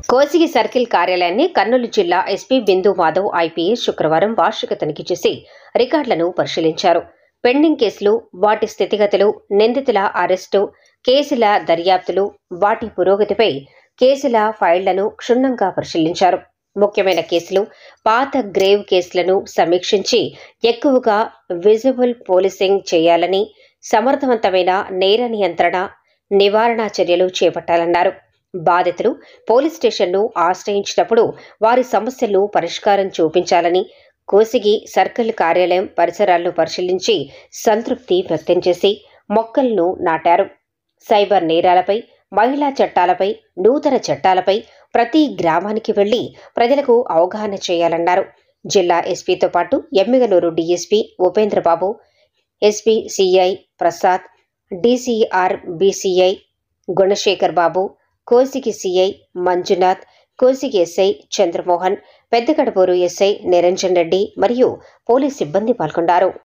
Kosigi circle కార్యాలయాన్ని కర్నూలు జిల్లా SP బిందు Madhav IPS శుక్రవారం వార్షిక తనిఖీ చేసి రికార్డులను పరిశీలించారు. పెండింగ్ కేసులు, వాటి స్థితిగతులు, నిందితుల అరెస్టు, కేసుల దర్యాప్తులు, వాటి పురోగతిపై కేసుల ఫైళ్లను క్షుణ్ణంగా పరిశీలించారు. ముఖ్యమైన కేసులు, పాత గ్రేవ్ కేసులను సమీక్షించి ఎక్కువగా విజిబుల్ పోలీసింగ్ చేయాలని, సమర్థవంతమైన నేర నియంత్రణ, నివారణ చర్యలు చేపట్టాలన్నారు. బాధితులు పోలీస్ స్టేషన్ను ఆశ్రయించినప్పుడు వారి సమస్యలను పరిష్కారం చూపించాలని కోసిగి సర్కిల్ కార్యాలయం పరిసరాలను పరిశీలించి సంతృప్తి వ్యక్తం చేసి మొక్కలను నాటారు. సైబర్ నేరాలపై, మహిళా చట్టాలపై, నూతన చట్టాలపై ప్రతి గ్రామానికి వెళ్లి ప్రజలకు అవగాహన చేయాలన్నారు. జిల్లా ఎస్పీతో పాటు Emmiganur DSP Upendrababu, SP CI Prasad, DCR BCI Gunasekhar Babu, Kosigi CI Manjunath, Kosigi SI Chandramohan, Peddakadapuru SI Niranjan Reddy మరియు పోలీస్ సిబ్బంది పాల్గొన్నారు.